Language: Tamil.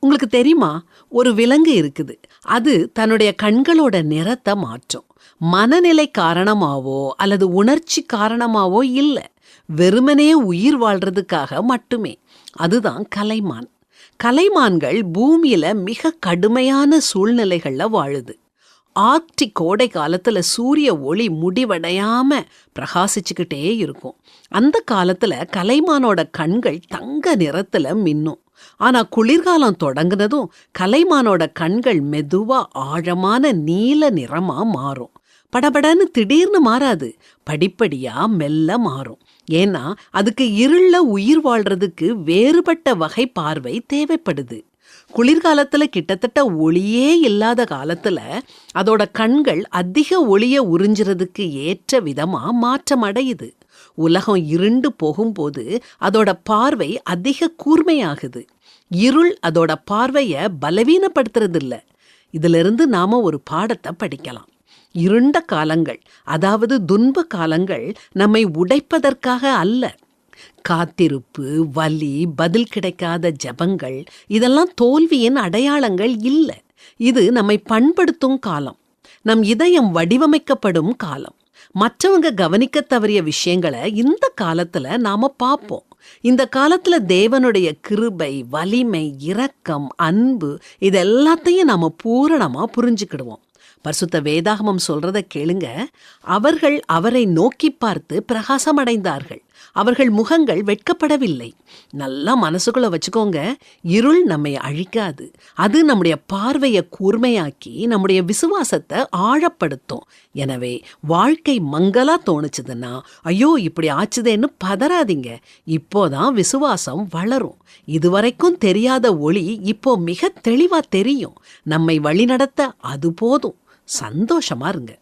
உங்களுக்கு தெரியுமா, ஒரு விலங்கு இருக்குது. அது தன்னுடைய கண்களோட நிறத்தை மாற்றும். மனநிலை காரணமாவோ அல்லது உணர்ச்சி காரணமாவோ இல்ல, வெறுமனே உயிர் வாழ்றதுக்காக மட்டுமே. அதுதான் கலைமான். கலைமான்கள் பூமியில மிக கடுமையான சூழ்நிலைகள்ல வாழுது. ஆர்க்டிக் கோடை காலத்துல சூரிய ஒளி முடிவடையாம பிரகாசிச்சுக்கிட்டே இருக்கும். அந்த காலத்துல கலைமானோட கண்கள் தங்க நிறத்துல மின்னும். ஆனா குளிர்காலம் தொடங்குனதும் கலைமானோட கண்கள் மெதுவா ஆழமான நீல நிறமா மாறும். படபடன்னு திடீர்னு மாறாது, படிப்படியா மெல்ல மாறும். ஏன்னா அதுக்கு இருள உயிர் வாழ்றதுக்கு வேறுபட்ட வகை பார்வை தேவைப்படுது. குளிர்காலத்துல கிட்டத்தட்ட ஒளியே இல்லாத காலத்துல அதோட கண்கள் அதிக ஒளிய உறிஞ்சுறதுக்கு ஏற்ற விதமா மாற்றம் அடையுது. உலகம் இருண்டு போகும்போது அதோட பார்வை அதிக கூர்மையாகுது. இருள் அதோட பார்வைய பலவீனப்படுத்துறது இல்ல. இதிலிருந்து நாம ஒரு பாடத்தை படிக்கலாம். இருண்ட காலங்கள், அதாவது துன்ப காலங்கள், நம்மை உடைப்பதற்காக அல்ல. காத்திருப்பு, வலி, பதில் கிடைக்காத ஜெபங்கள், இதெல்லாம் தோல்வியின் அடையாளங்கள் இல்ல. இது நம்மை பண்படுத்தும் காலம், நம் இதயம் வடிவமைக்கப்படும் காலம். மற்றவங்க கவனிக்க தவறிய விஷயங்களை இந்த காலத்துல நாம பார்ப்போம். இந்த காலத்துல தேவனுடைய கிருபை, வலிமை, இரக்கம், அன்பு, இது எல்லாத்தையும் நாம பூரணமா புரிஞ்சுக்கிடுவோம். பரிசுத்த வேதாகமம் சொல்றத கேளுங்க. அவர்கள் அவரை நோக்கி பார்த்து பிரகாசமடைந்தார்கள், அவர்கள் முகங்கள் வெட்கப்படவில்லை. நல்லா மனசுக்குள்ள வச்சுக்கோங்க, இருள் நம்மை அழிக்காது. அது நம்முடைய பார்வையை கூர்மையாக்கி நம்முடைய விசுவாசத்தை ஆழப்படுத்தும். எனவே வாழ்க்கை மங்கலா தோணுச்சுதுன்னா, ஐயோ இப்படி ஆச்சுதேன்னு பதறாதீங்க. இப்போதான் விசுவாசம் வளரும். இதுவரைக்கும் தெரியாத ஒளி இப்போ மிக தெளிவா தெரியும். நம்மை வழிநடத்த அது போதும். சந்தோஷமா இருங்க.